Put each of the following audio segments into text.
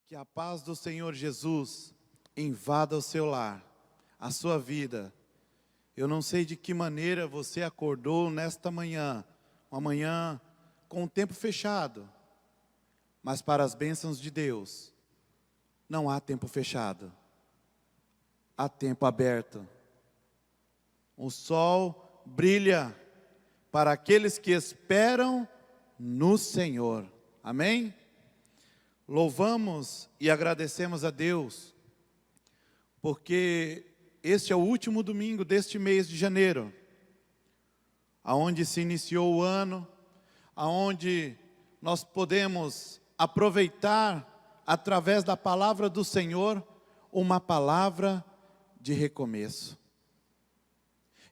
Que a paz do Senhor Jesus invada o seu lar, a sua vida. Eu não sei de que maneira você acordou nesta manhã, uma manhã com o tempo fechado, mas para as bênçãos de Deus, não há tempo fechado, há tempo aberto. O sol brilha para aqueles que esperam no Senhor, amém? Louvamos e agradecemos a Deus, porque este é o último domingo deste mês de janeiro, aonde se iniciou o ano, aonde nós podemos aproveitar, através da palavra do Senhor, uma palavra de recomeço.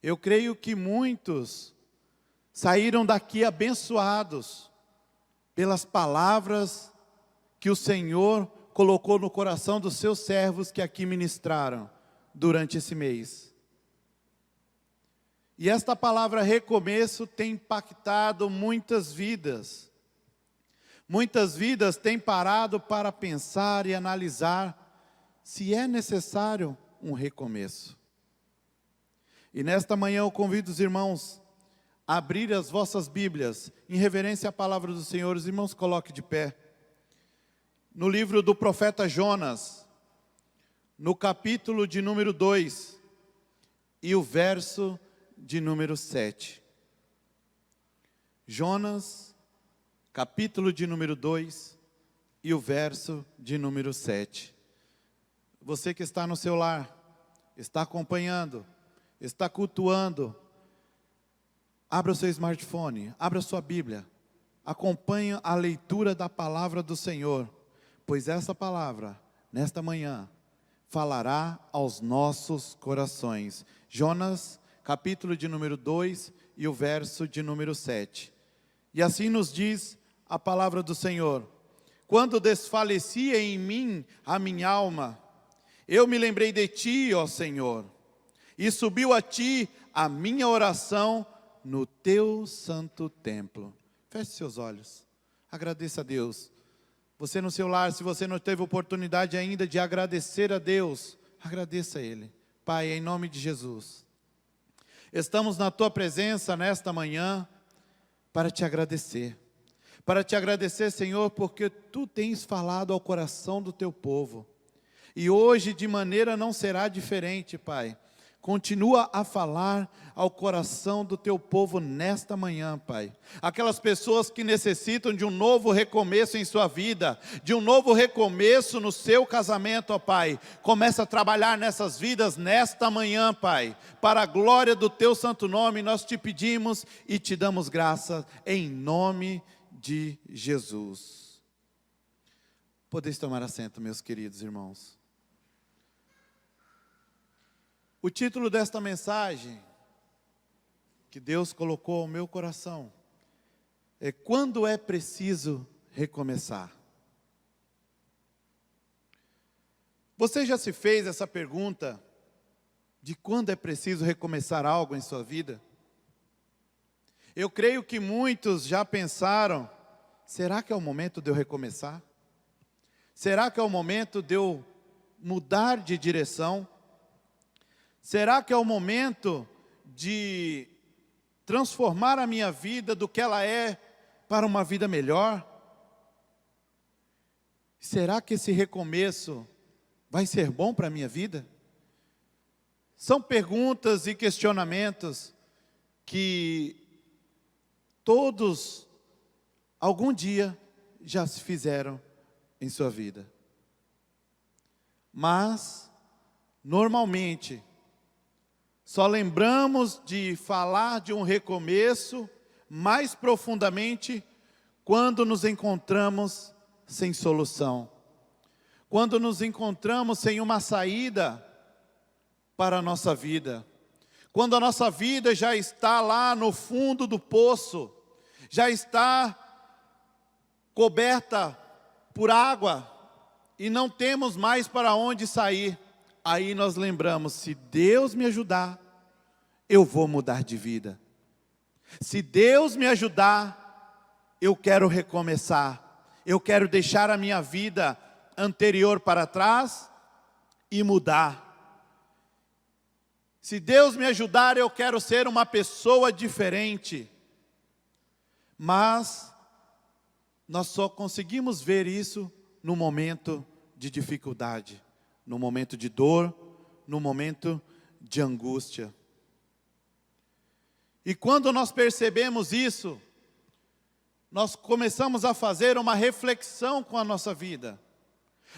Eu creio que muitos saíram daqui abençoados pelas palavras que o Senhor colocou no coração dos seus servos que aqui ministraram durante esse mês. E esta palavra recomeço tem impactado muitas vidas. Muitas vidas têm parado para pensar e analisar se é necessário um recomeço. E nesta manhã eu convido os irmãos a abrir as vossas Bíblias em reverência à palavra do Senhor. Os irmãos, coloquem de pé. No livro do profeta Jonas, no capítulo de número 2 e o verso de número 7. Jonas, capítulo de número 2 e o verso de número 7. Você que está no seu lar, está acompanhando, está cultuando, abra o seu smartphone, abra a sua Bíblia, acompanhe a leitura da palavra do Senhor, pois essa palavra, nesta manhã, falará aos nossos corações. Jonas, capítulo de número 2 e o verso de número 7. E assim nos diz a palavra do Senhor: quando desfalecia em mim a minha alma, eu me lembrei de ti, ó Senhor, e subiu a ti a minha oração no teu santo templo. Feche seus olhos, agradeça a Deus. Você no seu lar, se você não teve oportunidade ainda de agradecer a Deus, agradeça a Ele. Pai, em nome de Jesus, estamos na Tua presença nesta manhã para te agradecer. Para te agradecer, Senhor, porque Tu tens falado ao coração do Teu povo. E hoje de maneira não será diferente, Pai. Continua a falar ao coração do Teu povo nesta manhã, Pai. Aquelas pessoas que necessitam de um novo recomeço em sua vida, de um novo recomeço no seu casamento, ó Pai. Começa a trabalhar nessas vidas nesta manhã, Pai. Para a glória do Teu santo nome, nós te pedimos e te damos graça em nome de Jesus. Podeis tomar assento, meus queridos irmãos. O título desta mensagem, que Deus colocou ao meu coração, é Quando é Preciso Recomeçar. Você já se fez essa pergunta, de quando é preciso recomeçar algo em sua vida? Eu creio que muitos já pensaram, será que é o momento de eu recomeçar? Será que é o momento de eu mudar de direção? Será que é o momento de transformar a minha vida do que ela é para uma vida melhor? Será que esse recomeço vai ser bom para a minha vida? São perguntas e questionamentos que todos, algum dia, já se fizeram em sua vida. Mas, normalmente, só lembramos de falar de um recomeço mais profundamente quando nos encontramos sem solução. Quando nos encontramos sem uma saída para a nossa vida. Quando a nossa vida já está lá no fundo do poço, já está coberta por água e não temos mais para onde sair. Aí nós lembramos, se Deus me ajudar, eu vou mudar de vida. Se Deus me ajudar, eu quero recomeçar. Eu quero deixar a minha vida anterior para trás e mudar. Se Deus me ajudar, eu quero ser uma pessoa diferente. Mas nós só conseguimos ver isso no momento de dificuldade, no momento de dor, no momento de angústia. E quando nós percebemos isso, nós começamos a fazer uma reflexão com a nossa vida.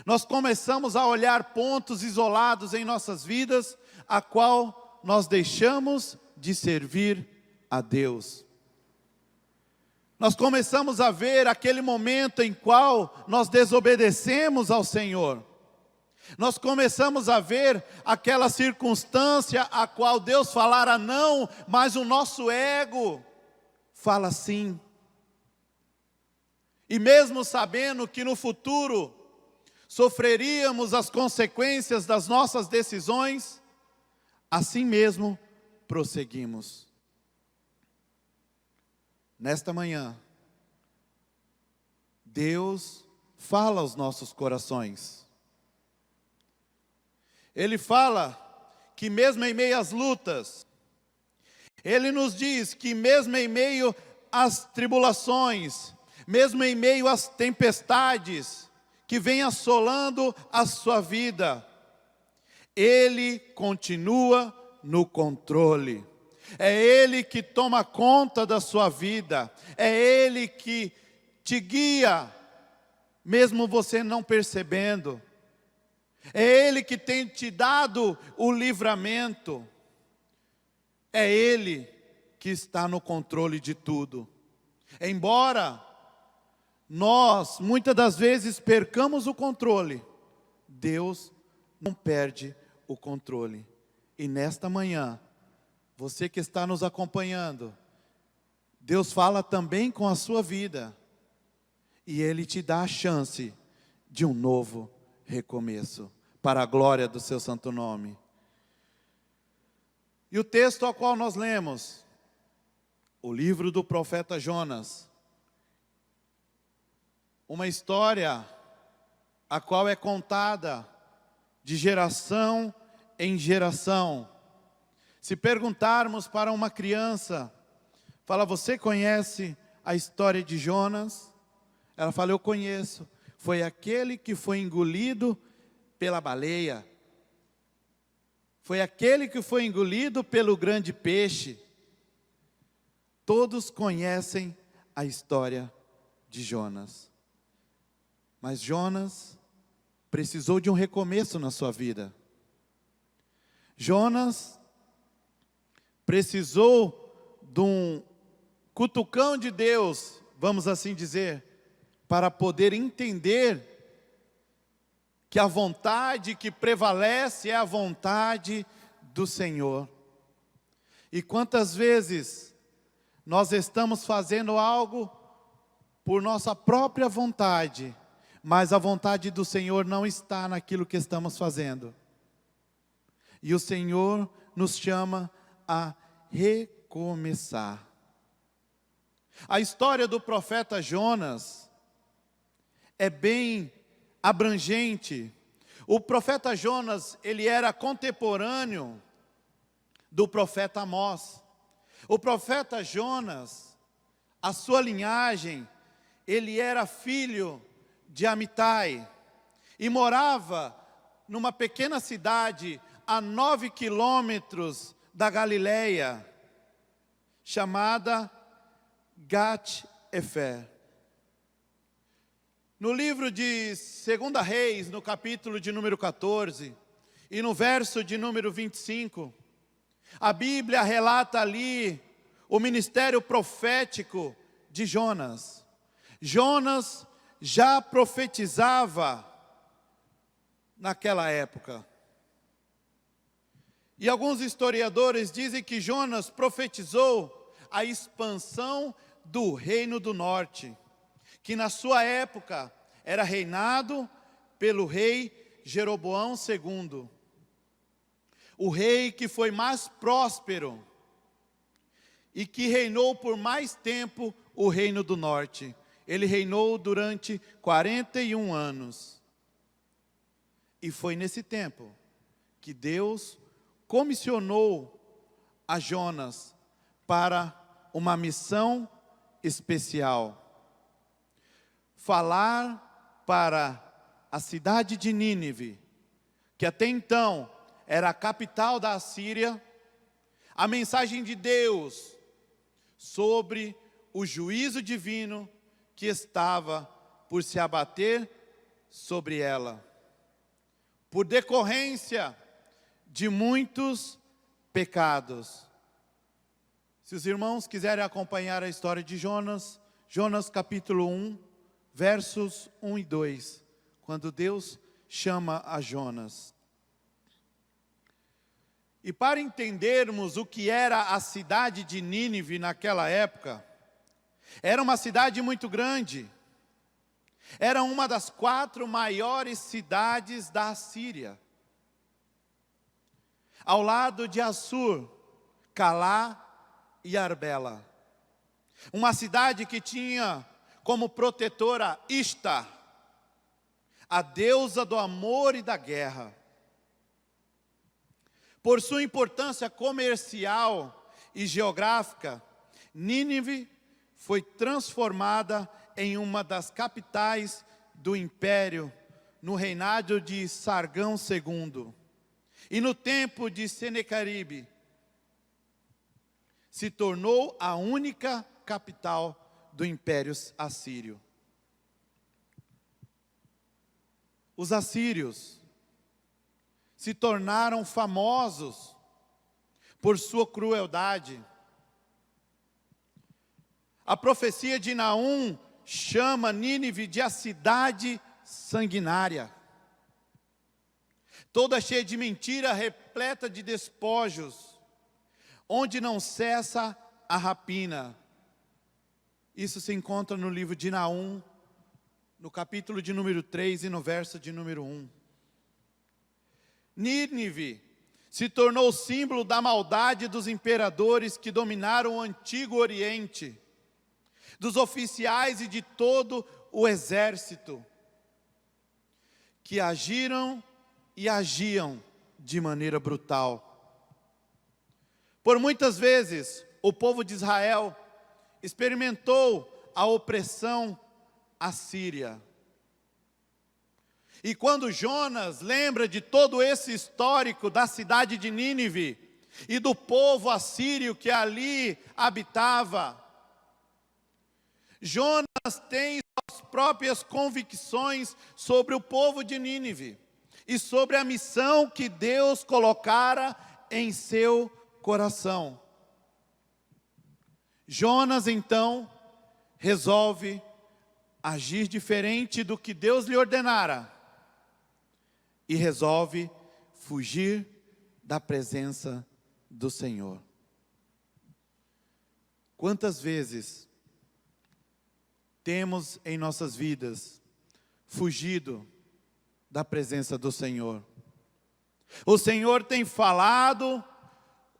Nós começamos a olhar pontos isolados em nossas vidas, a qual nós deixamos de servir a Deus. Nós começamos a ver aquele momento em qual nós desobedecemos ao Senhor. Nós começamos a ver aquela circunstância a qual Deus falara não, mas o nosso ego fala sim. E mesmo sabendo que no futuro sofreríamos as consequências das nossas decisões, assim mesmo prosseguimos. Nesta manhã, Deus fala aos nossos corações. Ele fala que mesmo em meio às lutas, Ele nos diz que mesmo em meio às tribulações, mesmo em meio às tempestades que vêm assolando a sua vida, Ele continua no controle. É Ele que toma conta da sua vida. É Ele que te guia, mesmo você não percebendo. É Ele que tem te dado o livramento. É Ele que está no controle de tudo. Embora nós, muitas das vezes, percamos o controle, Deus não perde o controle. E nesta manhã, você que está nos acompanhando, Deus fala também com a sua vida. E Ele te dá a chance de um novo recomeço, para a glória do seu santo nome. E o texto ao qual nós lemos, o livro do profeta Jonas, uma história a qual é contada de geração em geração. Se perguntarmos para uma criança, fala, você conhece a história de Jonas? Ela fala, eu conheço. Foi aquele que foi engolido pela baleia. Foi aquele que foi engolido pelo grande peixe. Todos conhecem a história de Jonas. Mas Jonas precisou de um recomeço na sua vida. Jonas precisou de um cutucão de Deus, vamos assim dizer, para poder entender que a vontade que prevalece é a vontade do Senhor. E quantas vezes nós estamos fazendo algo por nossa própria vontade, mas a vontade do Senhor não está naquilo que estamos fazendo. E o Senhor nos chama a recomeçar. A história do profeta Jonas é bem abrangente. O profeta Jonas, ele era contemporâneo do profeta Amós. O profeta Jonas, a sua linhagem, ele era filho de Amitai e morava numa pequena cidade a 9 quilômetros da Galileia, chamada Gat-Efer. No livro de 2 Reis, no capítulo de número 14, e no verso de número 25, a Bíblia relata ali o ministério profético de Jonas. Jonas já profetizava naquela época. E alguns historiadores dizem que Jonas profetizou a expansão do reino do norte, que na sua época era reinado pelo rei Jeroboão II. O rei que foi mais próspero e que reinou por mais tempo o reino do norte. Ele reinou durante 41 anos. E foi nesse tempo que Deus comissionou a Jonas para uma missão especial. Falar para a cidade de Nínive, que até então era a capital da Assíria, a mensagem de Deus sobre o juízo divino que estava por se abater sobre ela, por decorrência de muitos pecados. Se os irmãos quiserem acompanhar a história de Jonas, Jonas capítulo 1, versos 1 e 2, quando Deus chama a Jonas. E para entendermos o que era a cidade de Nínive naquela época, era uma cidade muito grande, era uma das 4 maiores cidades da Assíria. Ao lado de Assur, Calá e Arbela. Uma cidade que tinha como protetora Ishtar, a deusa do amor e da guerra. Por sua importância comercial e geográfica, Nínive foi transformada em uma das capitais do império, no reinado de Sargão II. E no tempo de Senequeribe, se tornou a única capital do império assírio. Os assírios se tornaram famosos por sua crueldade. A profecia de Naum chama Nínive de a cidade sanguinária, toda cheia de mentira, repleta de despojos, onde não cessa a rapina. Isso se encontra no livro de Naum, no capítulo de número 3 e no verso de número 1. Nínive se tornou símbolo da maldade dos imperadores que dominaram o antigo Oriente, dos oficiais e de todo o exército, que agiram e agiam de maneira brutal. Por muitas vezes, o povo de Israel experimentou a opressão assíria. E quando Jonas lembra de todo esse histórico da cidade de Nínive e do povo assírio que ali habitava, Jonas tem suas próprias convicções sobre o povo de Nínive e sobre a missão que Deus colocara em seu coração. Jonas então resolve agir diferente do que Deus lhe ordenara e resolve fugir da presença do Senhor. Quantas vezes temos em nossas vidas fugido da presença do Senhor? O Senhor tem falado,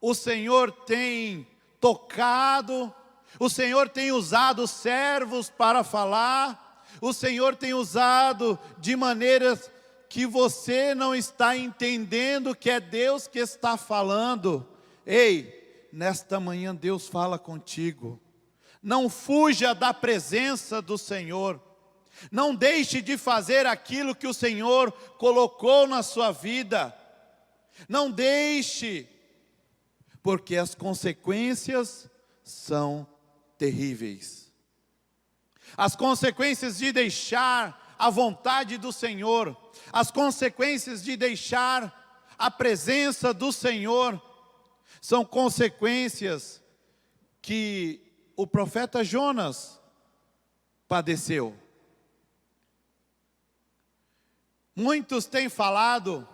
o Senhor tem tocado, o Senhor tem usado servos para falar, o Senhor tem usado de maneiras que você não está entendendo que é Deus que está falando. Ei, nesta manhã Deus fala contigo. Não fuja da presença do Senhor. Não deixe de fazer aquilo que o Senhor colocou na sua vida. Não deixe, porque as consequências são terríveis. As consequências de deixar a vontade do Senhor, as consequências de deixar a presença do Senhor, são consequências que o profeta Jonas padeceu. Muitos têm falado,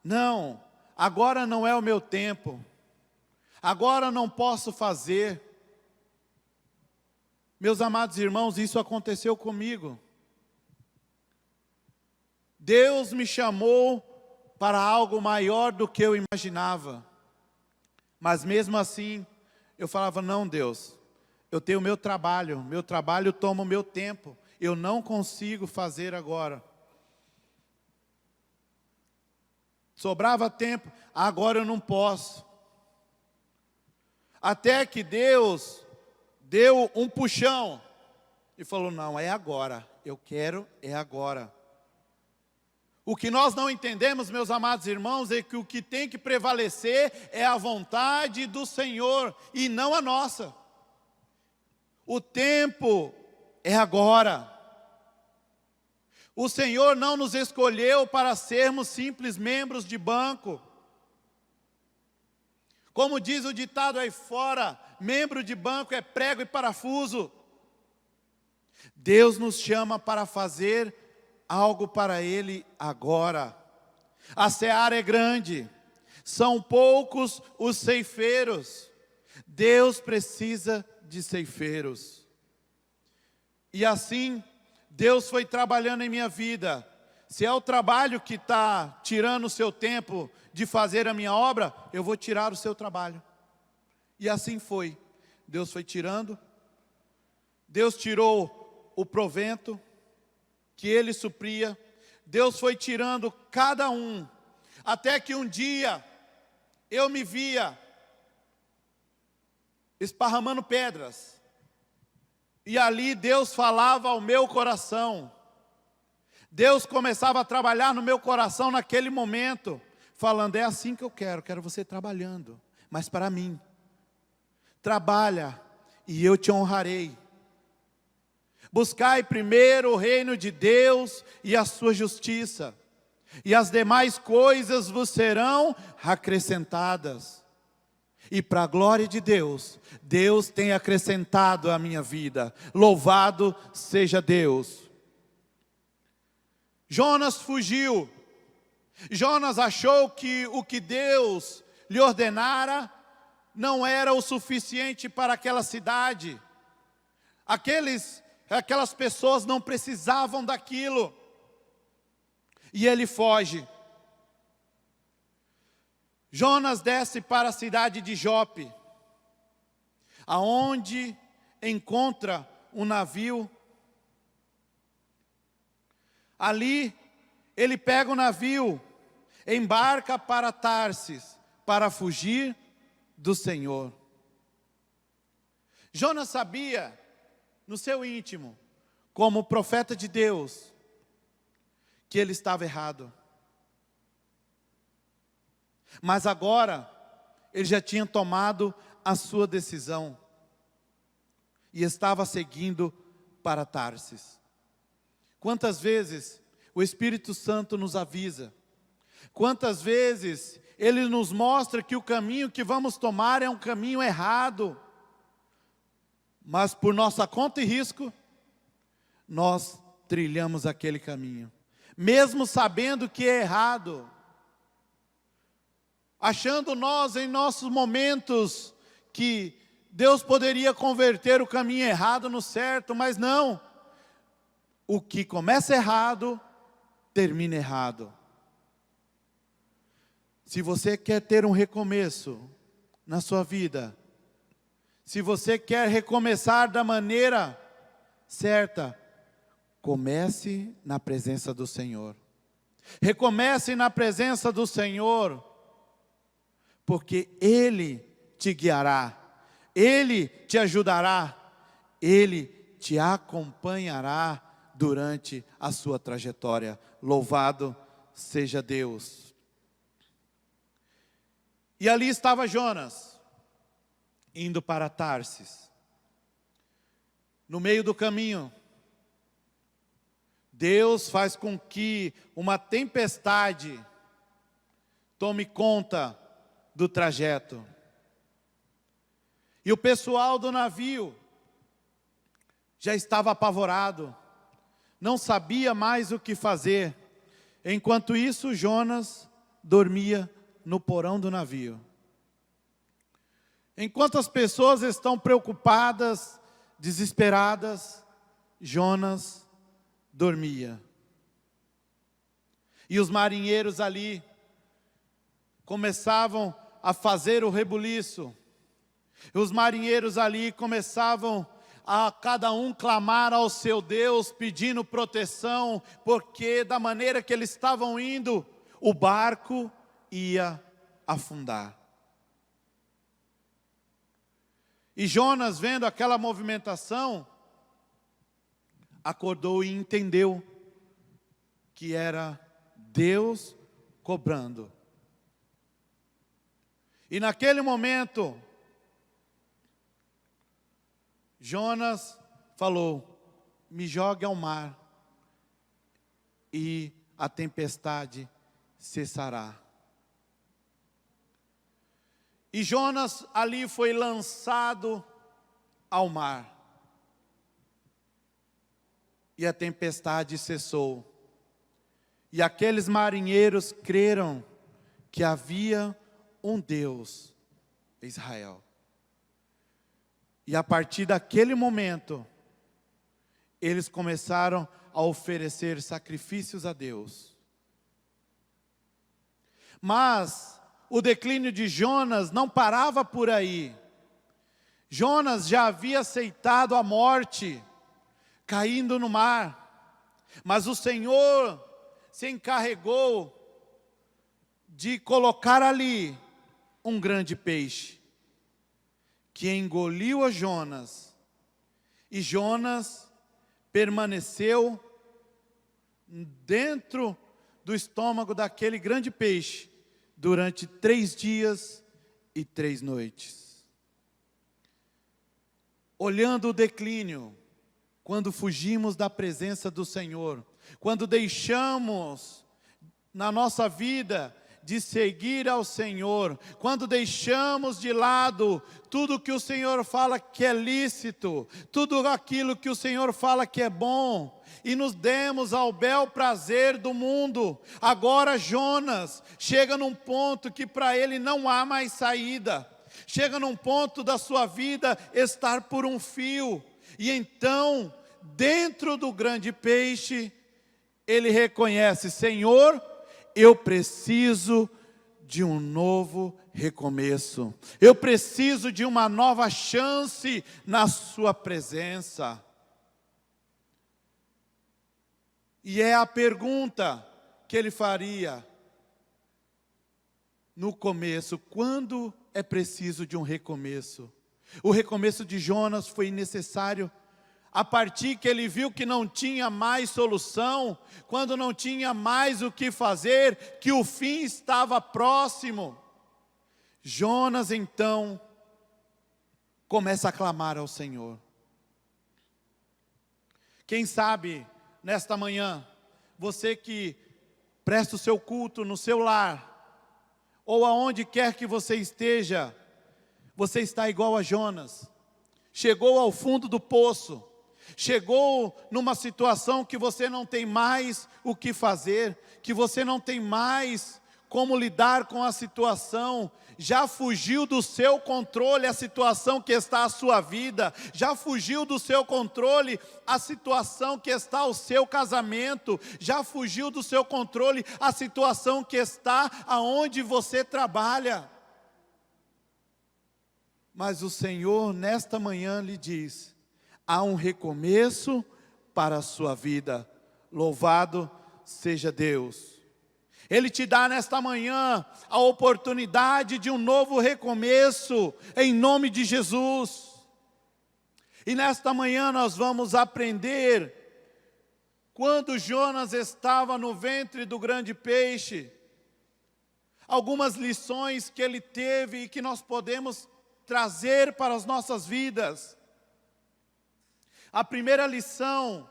não, agora não é o meu tempo, agora não posso fazer. Meus amados irmãos, isso aconteceu comigo. Deus me chamou para algo maior do que eu imaginava. Mas mesmo assim, eu falava, não, Deus, eu tenho meu trabalho toma o meu tempo, eu não consigo fazer agora. sobrava tempo, agora eu não posso. Até que Deus deu um puxão e falou, não, é agora, eu quero, é agora. O que nós não entendemos, meus amados irmãos, é que o que tem que prevalecer é a vontade do Senhor e não a nossa. O tempo é agora. O Senhor não nos escolheu para sermos simples membros de banco. Como diz o ditado aí fora, membro de banco é prego e parafuso. Deus nos chama para fazer algo para Ele agora. A seara é grande, são poucos os ceifeiros. Deus precisa de ceifeiros. E assim, Deus foi trabalhando em minha vida. Se é o trabalho que está tirando o seu tempo de fazer a minha obra, eu vou tirar o seu trabalho. E assim foi. Deus foi tirando. Deus tirou o provento que Ele supria. Deus foi tirando cada um. Até que um dia, eu me via esparramando pedras. E ali Deus falava ao meu coração. Deus começava a trabalhar no meu coração naquele momento, falando, é assim que eu quero você trabalhando, mas para mim. Trabalha e eu te honrarei. Buscai primeiro o reino de Deus e a sua justiça, e as demais coisas vos serão acrescentadas. E para a glória de Deus, Deus tem acrescentado a minha vida. Louvado seja Deus. Jonas fugiu. Jonas achou que o que Deus lhe ordenara não era o suficiente para aquela cidade. Aquelas pessoas não precisavam daquilo. E ele foge. Jonas desce para a cidade de Jope, aonde encontra um navio. Ali, ele pega o navio, embarca para Tarsis, para fugir do Senhor. Jonas sabia, no seu íntimo, como profeta de Deus, que ele estava errado. Mas agora, ele já tinha tomado a sua decisão, e estava seguindo para Tarsis. Quantas vezes o Espírito Santo nos avisa, quantas vezes Ele nos mostra que o caminho que vamos tomar é um caminho errado, mas por nossa conta e risco, nós trilhamos aquele caminho, mesmo sabendo que é errado, achando nós em nossos momentos que Deus poderia converter o caminho errado no certo, mas não. O que começa errado, termina errado. Se você quer ter um recomeço na sua vida, se você quer recomeçar da maneira certa, comece na presença do Senhor. Recomece na presença do Senhor, porque Ele te guiará, Ele te ajudará, Ele te acompanhará durante a sua trajetória. Louvado seja Deus. E ali estava Jonas, indo para Tarsis. No meio do caminho, Deus faz com que uma tempestade tome conta do trajeto. E o pessoal do navio já estava apavorado, não sabia mais o que fazer. Enquanto isso, Jonas dormia no porão do navio. Enquanto as pessoas estão preocupadas, desesperadas, Jonas dormia. E os marinheiros ali começavam a fazer o rebuliço. Os marinheiros ali começavam a cada um clamar ao seu Deus, pedindo proteção, porque da maneira que eles estavam indo, o barco ia afundar. E Jonas, vendo aquela movimentação, acordou e entendeu que era Deus cobrando. E naquele momento, Jonas falou: me jogue ao mar e a tempestade cessará. E Jonas ali foi lançado ao mar. E a tempestade cessou. E aqueles marinheiros creram que havia um Deus, Israel. E a partir daquele momento, eles começaram a oferecer sacrifícios a Deus. Mas o declínio de Jonas não parava por aí. Jonas já havia aceitado a morte, caindo no mar. Mas o Senhor se encarregou de colocar ali um grande peixe, que engoliu a Jonas. E Jonas permaneceu dentro do estômago daquele grande peixe durante 3 dias e 3 noites. Olhando o declínio, quando fugimos da presença do Senhor, quando deixamos na nossa vida de seguir ao Senhor, quando deixamos de lado tudo que o Senhor fala que é lícito, tudo aquilo que o Senhor fala que é bom, e nos demos ao bel prazer do mundo. Agora Jonas chega num ponto que para ele não há mais saída, chega num ponto da sua vida estar por um fio, e então, dentro do grande peixe, ele reconhece: Senhor, eu preciso de um novo recomeço. Eu preciso de uma nova chance na sua presença. E é a pergunta que ele faria no começo: quando é preciso de um recomeço? O recomeço de Jonas foi necessário a partir que ele viu que não tinha mais solução, quando não tinha mais o que fazer, que o fim estava próximo. Jonas então começa a clamar ao Senhor. Quem sabe nesta manhã, você que presta o seu culto no seu lar, ou aonde quer que você esteja, você está igual a Jonas, chegou ao fundo do poço, chegou numa situação que você não tem mais o que fazer, que você não tem mais como lidar com a situação, já fugiu do seu controle a situação que está a sua vida, já fugiu do seu controle a situação que está o seu casamento, já fugiu do seu controle a situação que está aonde você trabalha. Mas o Senhor nesta manhã lhe diz: há um recomeço para a sua vida. Louvado seja Deus. Ele te dá nesta manhã a oportunidade de um novo recomeço, em nome de Jesus. E nesta manhã nós vamos aprender, quando Jonas estava no ventre do grande peixe, algumas lições que ele teve e que nós podemos trazer para as nossas vidas. A primeira lição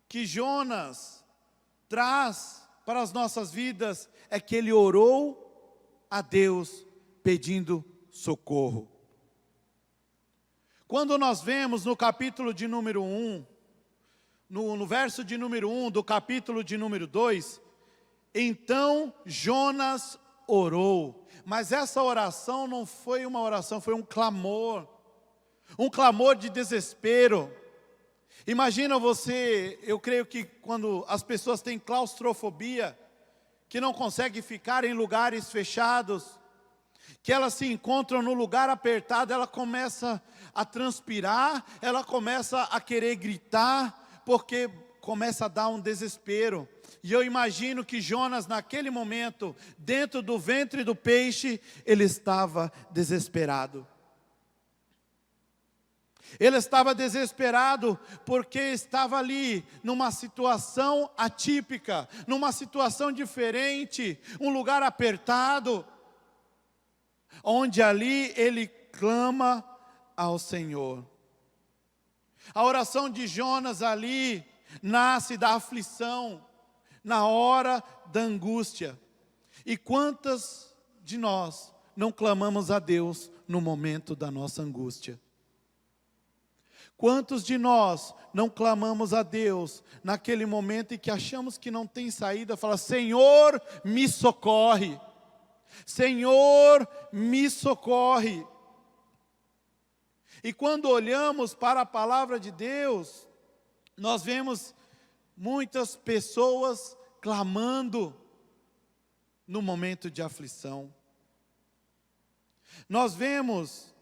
que Jonas traz para as nossas vidas é que ele orou a Deus pedindo socorro. Quando nós vemos no capítulo de número 1, no verso de número 1 do capítulo de número 2, então Jonas orou. Mas essa oração não foi uma oração, foi um clamor de desespero. Imagina você, eu creio que quando as pessoas têm claustrofobia, que não conseguem ficar em lugares fechados, que elas se encontram no lugar apertado, ela começa a transpirar, ela começa a querer gritar, porque começa a dar um desespero. E eu imagino que Jonas, naquele momento, dentro do ventre do peixe, ele estava desesperado. Ele estava desesperado porque estava ali numa situação atípica, numa situação diferente, um lugar apertado, onde ali ele clama ao Senhor. A oração de Jonas ali nasce da aflição, na hora da angústia. E quantas de nós não clamamos a Deus no momento da nossa angústia? Quantos de nós não clamamos a Deus naquele momento em que achamos que não tem saída? Fala: Senhor, me socorre. Senhor, me socorre. E quando olhamos para a palavra de Deus, nós vemos muitas pessoas clamando no momento de aflição. Nós vemos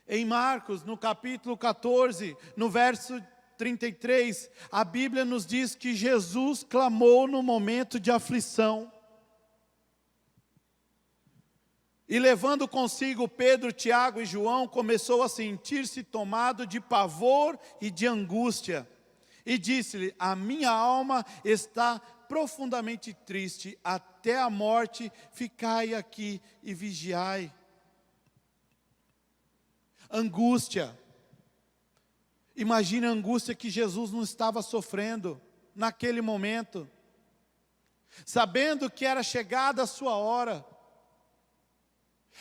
em Marcos, no capítulo 14, no verso 33, a Bíblia nos diz que Jesus clamou no momento de aflição. E levando consigo Pedro, Tiago e João, começou a sentir-se tomado de pavor e de angústia. E disse-lhe: a minha alma está profundamente triste, até a morte, ficai aqui e vigiai. Angústia. Imagine a angústia que Jesus não estava sofrendo naquele momento, sabendo que era chegada a sua hora.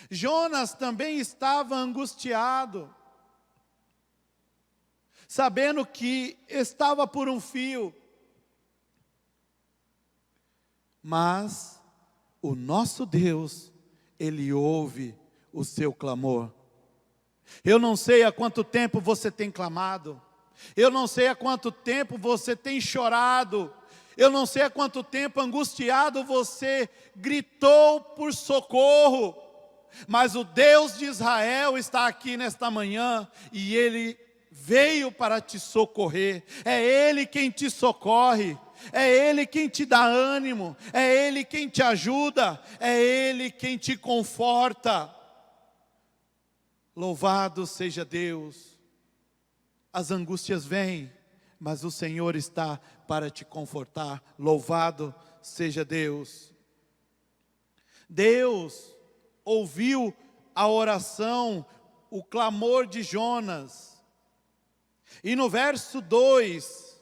Jonas também estava angustiado, sabendo que estava por um fio. Mas o nosso Deus, Ele ouve o seu clamor. Eu não sei há quanto tempo você tem clamado. Eu não sei há quanto tempo você tem chorado. Eu não sei há quanto tempo angustiado você gritou por socorro. Mas o Deus de Israel está aqui nesta manhã e Ele veio para te socorrer. É Ele quem te socorre. É Ele quem te dá ânimo. É Ele quem te ajuda. É Ele quem te conforta. Louvado seja Deus. As angústias vêm, mas o Senhor está para te confortar. Louvado seja Deus. Deus ouviu a oração, o clamor de Jonas. E no verso 2,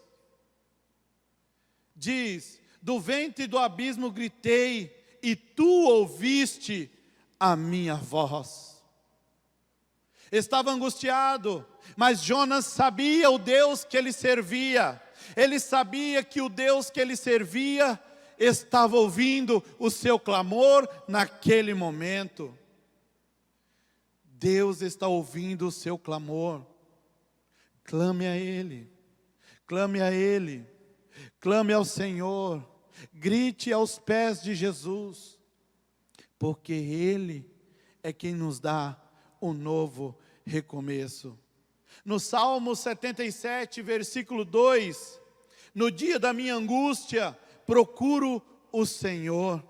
diz: do ventre do abismo gritei, e tu ouviste a minha voz. Estava angustiado, mas Jonas sabia o Deus que ele servia. Ele sabia que o Deus que ele servia estava ouvindo o seu clamor naquele momento. Deus está ouvindo o seu clamor. Clame a Ele, clame a Ele, clame ao Senhor, grite aos pés de Jesus, porque Ele é quem nos dá um novo recomeço. No Salmo 77, versículo 2, no dia da minha angústia, procuro o Senhor.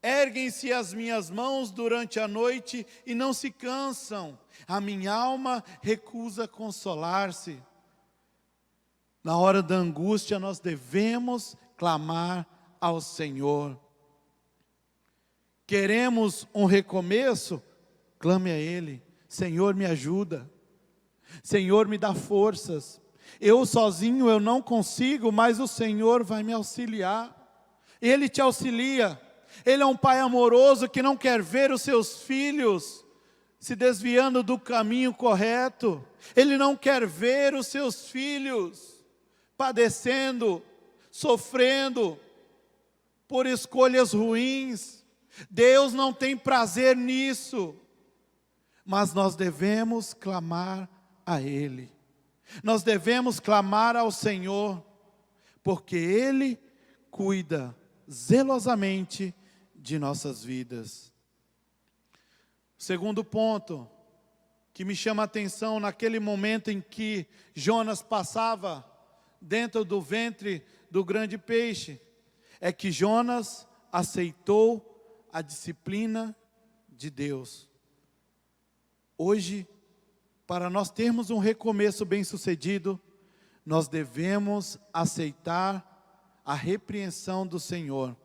Erguem-se as minhas mãos durante a noite e não se cansam. A minha alma recusa consolar-se. Na hora da angústia nós devemos clamar ao Senhor. Queremos um recomeço? Clame a Ele. Senhor, me ajuda. Senhor, me dá forças. Eu sozinho eu não consigo, mas o Senhor vai me auxiliar. Ele te auxilia. Ele é um pai amoroso que não quer ver os seus filhos se desviando do caminho correto. Ele não quer ver os seus filhos padecendo, sofrendo por escolhas ruins. Deus não tem prazer nisso. Mas nós devemos clamar a Ele. Nós devemos clamar ao Senhor, porque Ele cuida zelosamente de nossas vidas. Segundo ponto que me chama a atenção naquele momento em que Jonas passava dentro do ventre do grande peixe, é que Jonas aceitou a disciplina de Deus. Hoje, para nós termos um recomeço bem-sucedido, nós devemos aceitar a repreensão do Senhor.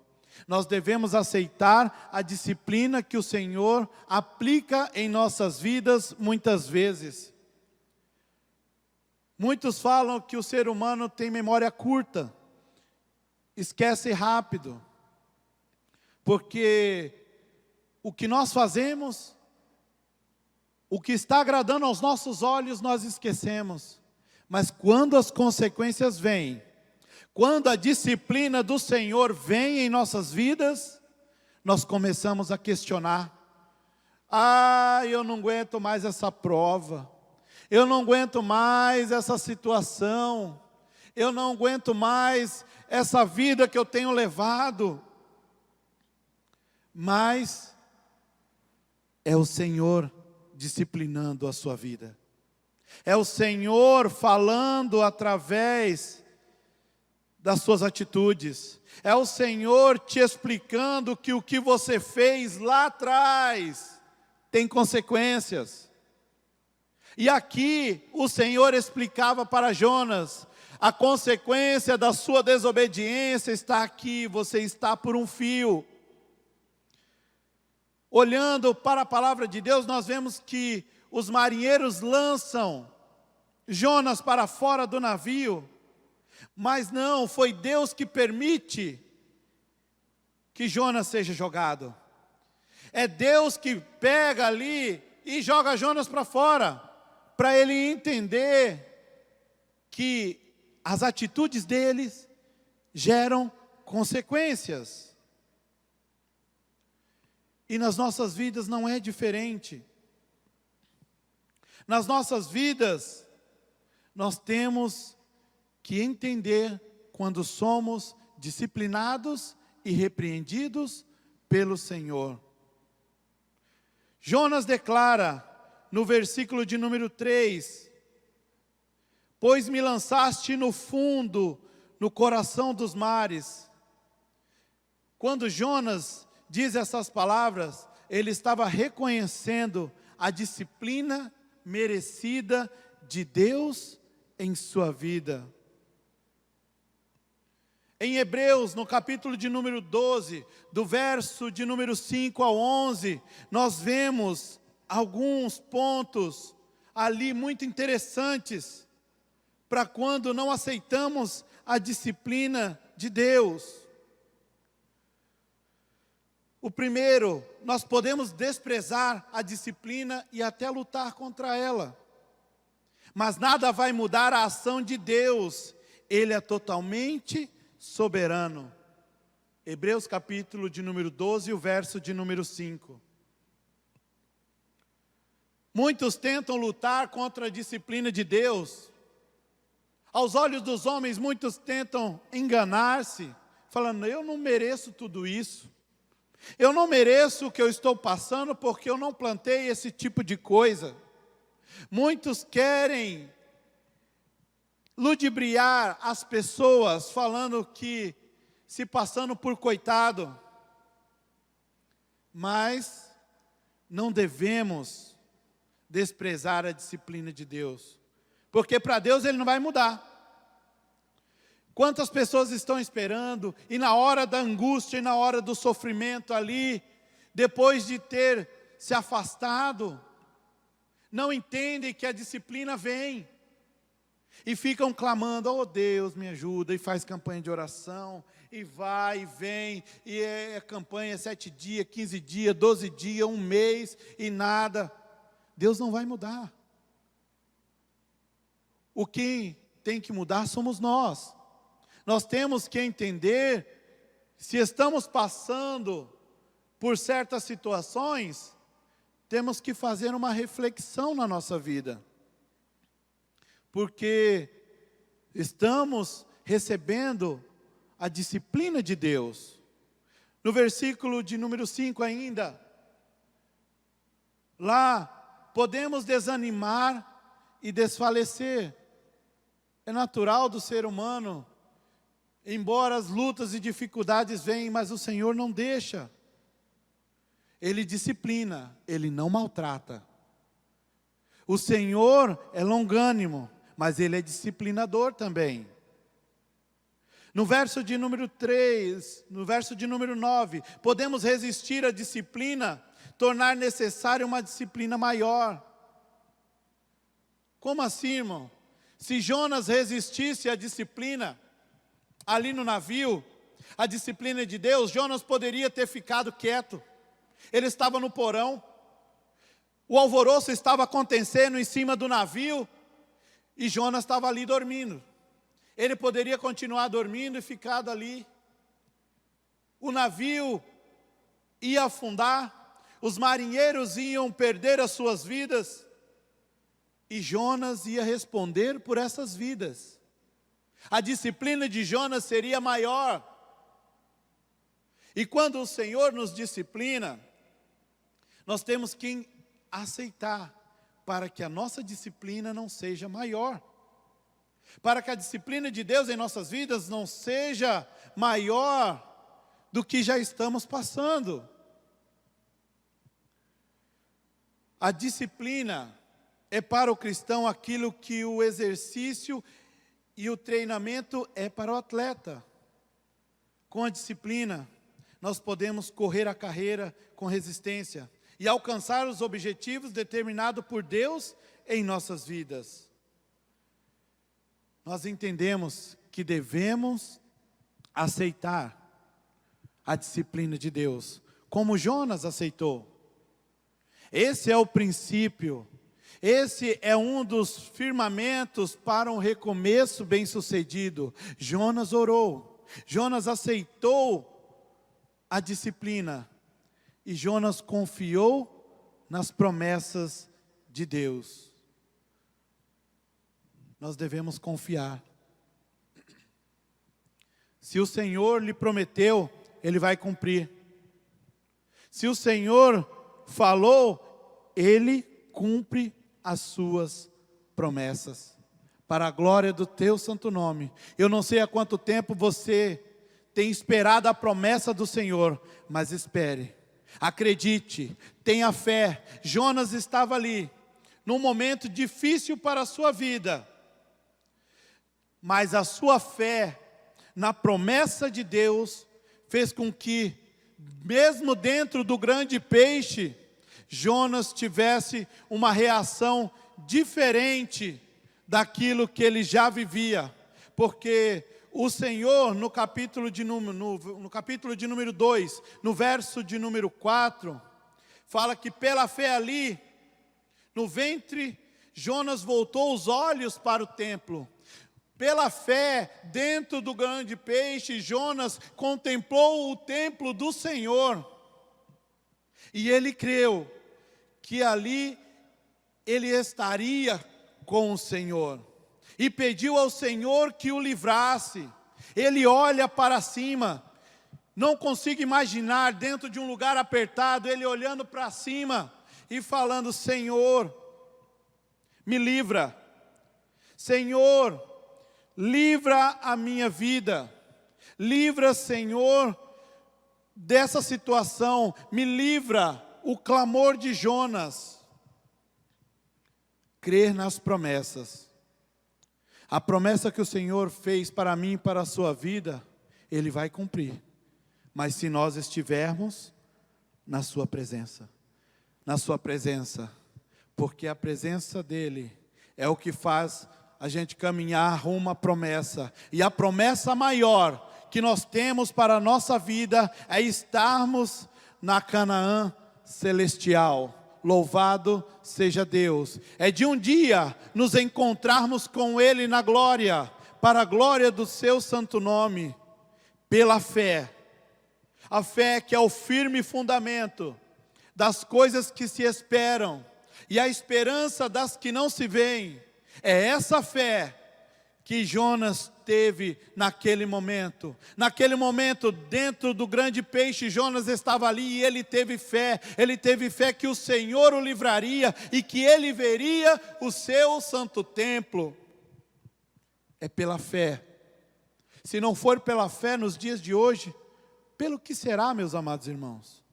Nós devemos aceitar a disciplina que o Senhor aplica em nossas vidas muitas vezes. Muitos falam que o ser humano tem memória curta, esquece rápido, porque o que nós fazemos, o que está agradando aos nossos olhos, nós esquecemos. Mas quando as consequências vêm, quando a disciplina do Senhor vem em nossas vidas, nós começamos a questionar. Eu não aguento mais essa prova. Eu não aguento mais essa situação. Eu não aguento mais essa vida que eu tenho levado. Mas é o Senhor disciplinando a sua vida. É o Senhor falando através das suas atitudes. É o Senhor te explicando que o que você fez lá atrás tem consequências. E aqui o Senhor explicava para Jonas: a consequência da sua desobediência está aqui, você está por um fio. Olhando para a palavra de Deus, nós vemos que os marinheiros lançam Jonas para fora do navio, mas não, foi Deus que permite que Jonas seja jogado. É Deus que pega ali e joga Jonas para fora, para ele entender que as atitudes deles geram consequências. E nas nossas vidas não é diferente. Nas nossas vidas, nós temos que entender quando somos disciplinados e repreendidos pelo Senhor. Jonas declara no versículo de número 3: pois me lançaste no fundo, no coração dos mares. Quando Jonas diz essas palavras, ele estava reconhecendo a disciplina merecida de Deus em sua vida. Em Hebreus, no capítulo de número 12, do verso de número 5 ao 11, nós vemos alguns pontos ali muito interessantes para quando não aceitamos a disciplina de Deus. O primeiro, nós podemos desprezar a disciplina e até lutar contra ela, mas nada vai mudar a ação de Deus. Ele é totalmente soberano. Hebreus capítulo de número 12, o verso de número 5. Muitos tentam lutar contra a disciplina de Deus. Aos olhos dos homens, muitos tentam enganar-se, falando: eu não mereço tudo isso. Eu não mereço o que eu estou passando porque eu não plantei esse tipo de coisa. Muitos querem ludibriar as pessoas, falando que se passando por coitado. Mas não devemos desprezar a disciplina de Deus, porque para Deus Ele não vai mudar. Quantas pessoas estão esperando, e na hora da angústia, e na hora do sofrimento ali, depois de ter se afastado, não entendem que a disciplina vem, e ficam clamando: oh Deus, me ajuda, e faz campanha de oração, e vai, e vem, e é campanha 7 dias, 15 dias, 12 dias, 1 mês, e nada. Deus não vai mudar. O que tem que mudar somos nós. Nós temos que entender, se estamos passando por certas situações, temos que fazer uma reflexão na nossa vida. Porque estamos recebendo a disciplina de Deus. No versículo de número 5 ainda, lá podemos desanimar e desfalecer. É natural do ser humano, embora as lutas e dificuldades venham, mas o Senhor não deixa. Ele disciplina, Ele não maltrata. O Senhor é longânimo, mas Ele é disciplinador também. No verso de número 3, no verso de número 9, podemos resistir à disciplina, tornar necessária uma disciplina maior. Como assim, irmão? Se Jonas resistisse à disciplina, ali no navio, a disciplina de Deus, Jonas poderia ter ficado quieto. Ele estava no porão, o alvoroço estava acontecendo em cima do navio, e Jonas estava ali dormindo. Ele poderia continuar dormindo e ficado ali. O navio ia afundar, os marinheiros iam perder as suas vidas, e Jonas ia responder por essas vidas. A disciplina de Jonas seria maior. E quando o Senhor nos disciplina, nós temos que aceitar, para que a nossa disciplina não seja maior. Para que a disciplina de Deus em nossas vidas não seja maior do que já estamos passando. A disciplina é para o cristão aquilo que o exercício e o treinamento é para o atleta. Com a disciplina, nós podemos correr a carreira com resistência e alcançar os objetivos determinados por Deus em nossas vidas. Nós entendemos que devemos aceitar a disciplina de Deus, como Jonas aceitou. Esse é o princípio, esse é um dos firmamentos para um recomeço bem-sucedido. Jonas orou, Jonas aceitou a disciplina, e Jonas confiou nas promessas de Deus. Nós devemos confiar. Se o Senhor lhe prometeu, Ele vai cumprir. Se o Senhor falou, Ele cumpre as suas promessas. Para a glória do teu santo nome. Eu não sei há quanto tempo você tem esperado a promessa do Senhor, mas espere. Acredite, tenha fé. Jonas estava ali, num momento difícil para a sua vida. Mas a sua fé na promessa de Deus fez com que, mesmo dentro do grande peixe, Jonas tivesse uma reação diferente daquilo que ele já vivia. Porque o Senhor, no capítulo de número 2, no verso de número 4, fala que pela fé ali, no ventre, Jonas voltou os olhos para o templo. Pela fé, dentro do grande peixe, Jonas contemplou o templo do Senhor. E ele creu que ali ele estaria com o Senhor. E pediu ao Senhor que o livrasse. Ele olha para cima. Não consigo imaginar dentro de um lugar apertado, ele olhando para cima e falando: Senhor, me livra. Senhor, livra a minha vida, livra, Senhor, dessa situação, me livra. O clamor de Jonas. Crer nas promessas. A promessa que o Senhor fez para mim e para a sua vida, Ele vai cumprir. Mas se nós estivermos na sua presença, porque a presença dEle é o que faz a gente caminhar rumo à promessa. E a promessa maior que nós temos para a nossa vida é estarmos na Canaã celestial. Louvado seja Deus. É de um dia nos encontrarmos com Ele na glória, para a glória do seu santo nome, pela fé. A fé que é o firme fundamento das coisas que se esperam e a esperança das que não se veem. É essa fé que Jonas teve naquele momento. Naquele momento, dentro do grande peixe, Jonas estava ali e ele teve fé. Ele teve fé que o Senhor o livraria e que ele veria o seu santo templo. é pela fé. Se não for pela fé nos dias de hoje, pelo que será, meus amados irmãos?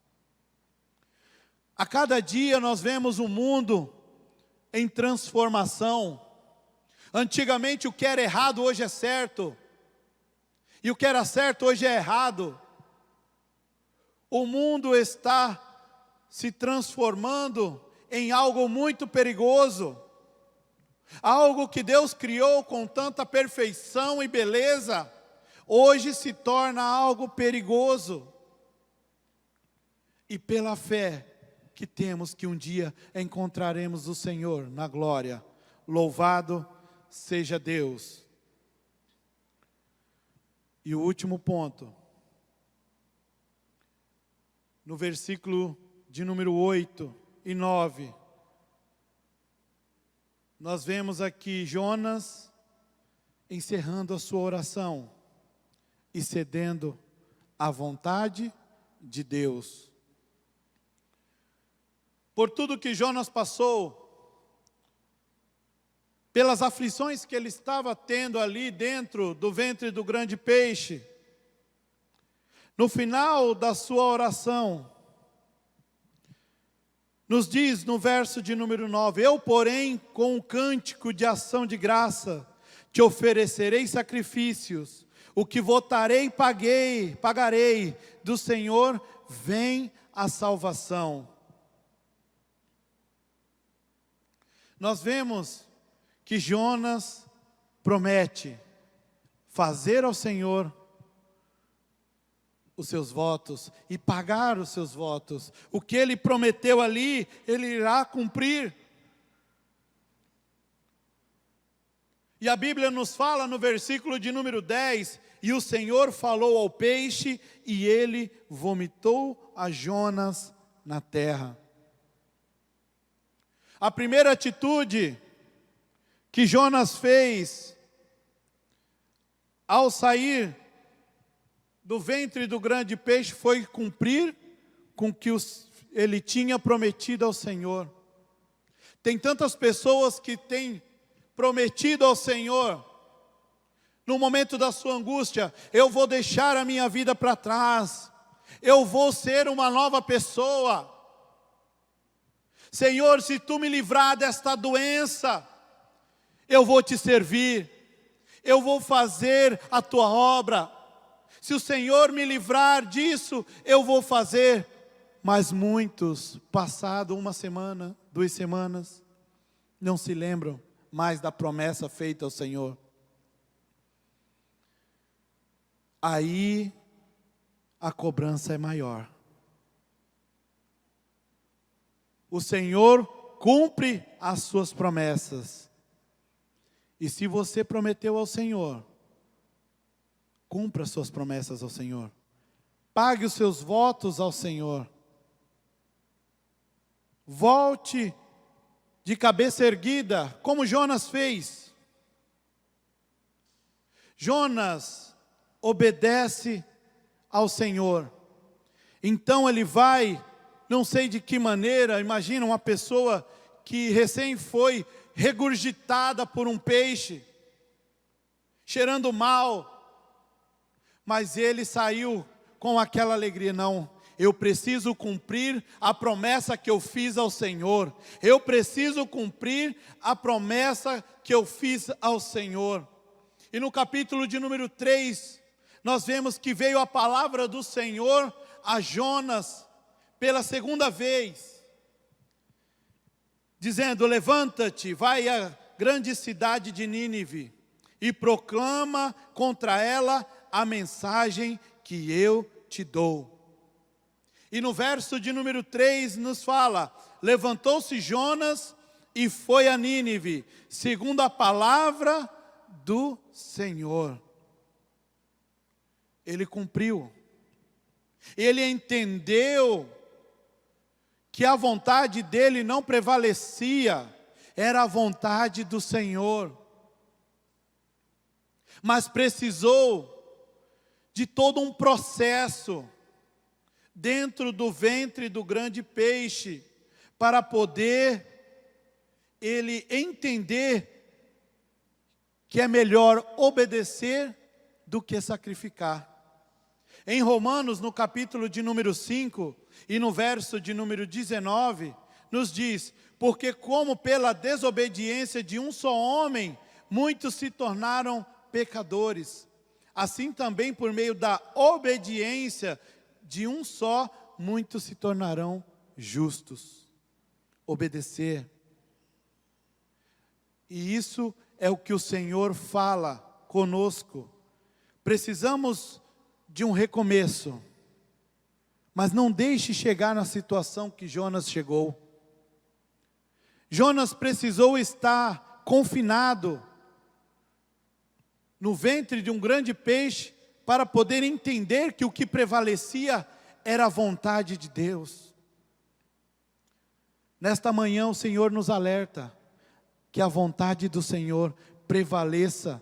A cada dia nós vemos um mundo em transformação. Antigamente o que era errado hoje é certo, e o que era certo hoje é errado. O mundo está se transformando em algo muito perigoso. Algo que Deus criou com tanta perfeição e beleza, hoje se torna algo perigoso. E pela fé que temos que um dia encontraremos o Senhor na glória. Louvado seja Deus. E o último ponto. No versículo de número 8 e 9. Nós vemos aqui Jonas encerrando a sua oração e cedendo à vontade de Deus. Por tudo que Jonas passou, pelas aflições que ele estava tendo ali dentro do ventre do grande peixe, no final da sua oração, nos diz no verso de número 9, eu porém com um cântico de ação de graça, te oferecerei sacrifícios, o que votarei pagarei, do Senhor vem a salvação. Nós vemos que Jonas promete fazer ao Senhor os seus votos e pagar os seus votos. O que ele prometeu ali, ele irá cumprir. E a Bíblia nos fala no versículo de número 10, e o Senhor falou ao peixe, e ele vomitou a Jonas na terra. A primeira atitude que Jonas fez ao sair do ventre do grande peixe foi cumprir com o que ele tinha prometido ao Senhor. Tem tantas pessoas que têm prometido ao Senhor, no momento da sua angústia, eu vou deixar a minha vida para trás, eu vou ser uma nova pessoa. Senhor, se tu me livrar desta doença, eu vou te servir, eu vou fazer a tua obra. Se o Senhor me livrar disso, eu vou fazer. Mas muitos, passado uma semana, 2 semanas, não se lembram mais da promessa feita ao Senhor. Aí a cobrança é maior. O Senhor cumpre as suas promessas. E se você prometeu ao Senhor, cumpra as suas promessas ao Senhor. Pague os seus votos ao Senhor. Volte de cabeça erguida, como Jonas fez. Jonas obedece ao Senhor. Então ele vai, não sei de que maneira, imagina uma pessoa que recém foi regurgitada por um peixe, cheirando mal, mas ele saiu com aquela alegria. Não, eu preciso cumprir a promessa que eu fiz ao Senhor. Eu preciso cumprir a promessa que eu fiz ao Senhor. E no capítulo de número 3, nós vemos que veio a palavra do Senhor a Jonas pela segunda vez, dizendo: levanta-te, vai à grande cidade de Nínive e proclama contra ela a mensagem que eu te dou. E no verso de número 3 nos fala: levantou-se Jonas e foi a Nínive, segundo a palavra do Senhor. Ele cumpriu. Ele entendeu que a vontade dele não prevalecia, era a vontade do Senhor. Mas precisou de todo um processo dentro do ventre do grande peixe, para poder ele entender que é melhor obedecer do que sacrificar. Em Romanos, no capítulo de número 5 e no verso de número 19, nos diz: porque como pela desobediência de um só homem, muitos se tornaram pecadores, assim também por meio da obediência de um só, muitos se tornarão justos. Obedecer. E isso é o que o Senhor fala conosco. Precisamos de um recomeço, mas não deixe chegar na situação que Jonas chegou. Jonas precisou estar confinado no ventre de um grande peixe para poder entender que o que prevalecia era a vontade de Deus. Nesta manhã o Senhor nos alerta que a vontade do Senhor prevaleça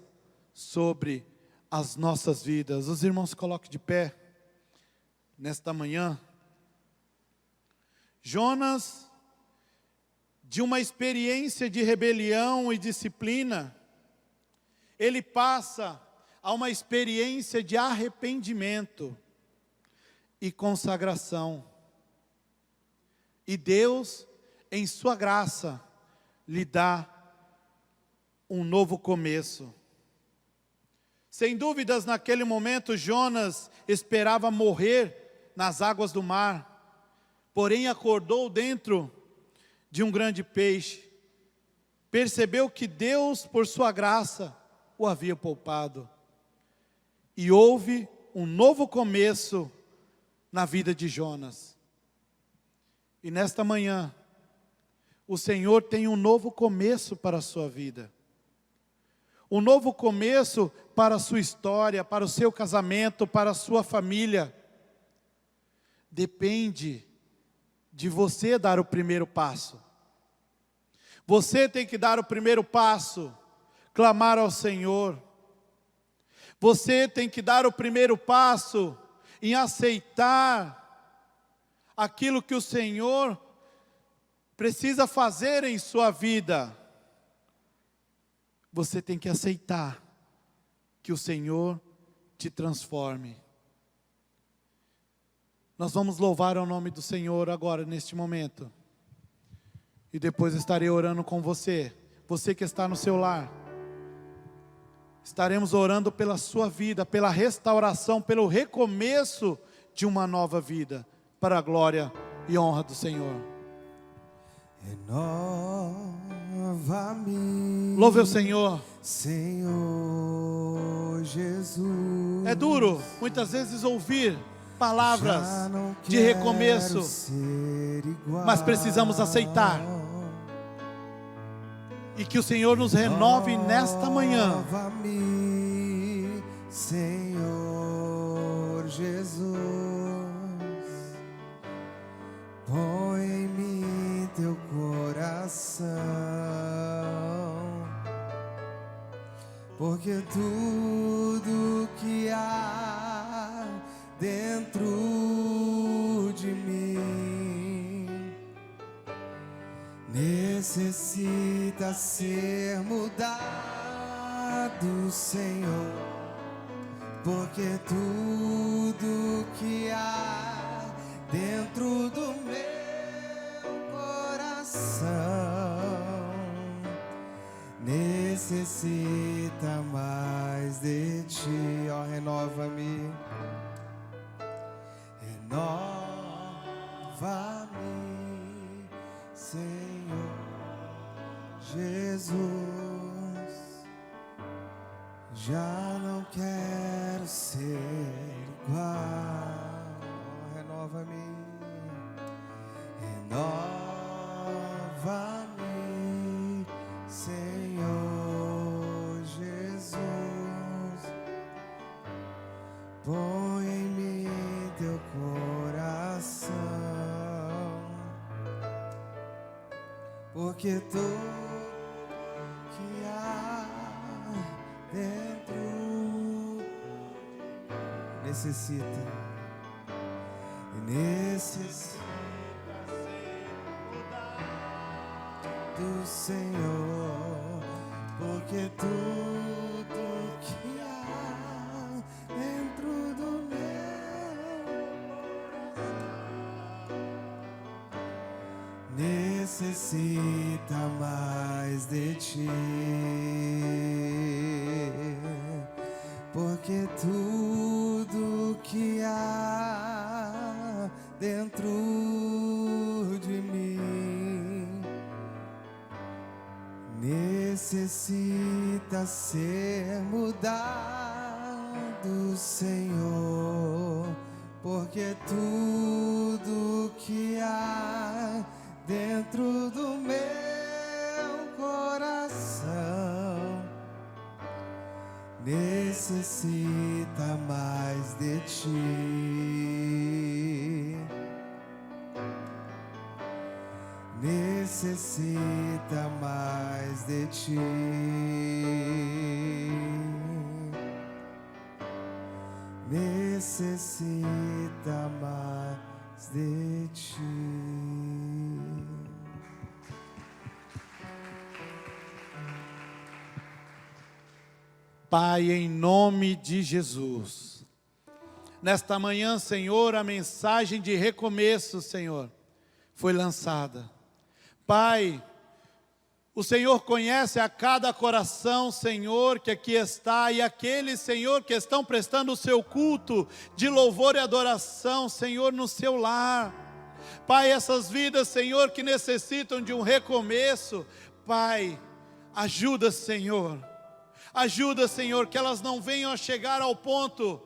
sobre as nossas vidas. Os irmãos se coloquem de pé nesta manhã. Jonas, de uma experiência de rebelião e disciplina, ele passa a uma experiência de arrependimento e consagração. E Deus, em sua graça, lhe dá um novo começo. Sem dúvidas, naquele momento, Jonas esperava morrer nas águas do mar, porém acordou dentro de um grande peixe. Percebeu que Deus, por sua graça, o havia poupado. E houve um novo começo na vida de Jonas. E nesta manhã, o Senhor tem um novo começo para a sua vida. Um novo começo para a sua história, para o seu casamento, para a sua família. Depende de você dar o primeiro passo. Você tem que dar o primeiro passo, clamar ao Senhor. Você tem que dar o primeiro passo em aceitar aquilo que o Senhor precisa fazer em sua vida. Você tem que aceitar que o Senhor te transforme. Nós vamos louvar o nome do Senhor agora, neste momento. E depois estarei orando com você. Você que está no seu lar. Estaremos orando pela sua vida, pela restauração, pelo recomeço de uma nova vida, para a glória e honra do Senhor. Renova-me, louve o Senhor. Senhor Jesus. É duro muitas vezes ouvir palavras Já não de recomeço, quero ser igual. mas precisamos aceitar. E que o Senhor nos renove nesta manhã. Renova-me, Senhor Jesus. Põe em mim teu coração, porque tudo que há dentro de mim necessita ser mudado, Senhor, porque tudo que há dentro do meu coração necessita mais de ti. Ó, renova-me, renova-me, Senhor Jesus. Já não quero ser igual. Renova-me, renova-me, Senhor Jesus. Põe em mim teu coração, porque tudo que há dentro necessita do Senhor, porque tudo que há dentro do meu necessita mais de ti, porque tudo que há dentro de mim necessita ser mudado, Senhor, porque tudo que há dentro do meu coração necessita mais de ti, necessita mais de ti, necessita mais de ti. Pai, em nome de Jesus, nesta manhã, Senhor, a mensagem de recomeço, Senhor, foi lançada. Pai, o Senhor conhece a cada coração, Senhor, que aqui está, e aqueles, Senhor, que estão prestando o seu culto de louvor e adoração, Senhor, no seu lar. Pai, essas vidas, Senhor, que necessitam de um recomeço, Pai, ajuda, Senhor. Ajuda, Senhor, que elas não venham a chegar ao ponto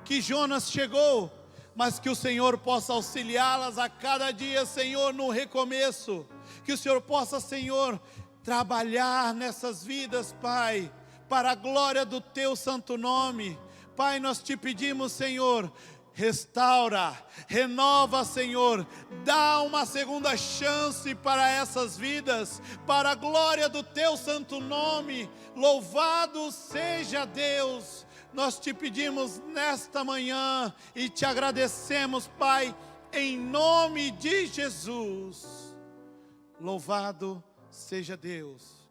que Jonas chegou, mas que o Senhor possa auxiliá-las a cada dia, Senhor, no recomeço. Que o Senhor possa, Senhor, trabalhar nessas vidas, Pai, para a glória do Teu santo nome. Pai, nós te pedimos, Senhor, restaura, renova, Senhor, dá uma segunda chance para essas vidas, para a glória do Teu santo nome. Louvado seja Deus. Nós te pedimos nesta manhã e te agradecemos, Pai, em nome de Jesus. Louvado seja Deus.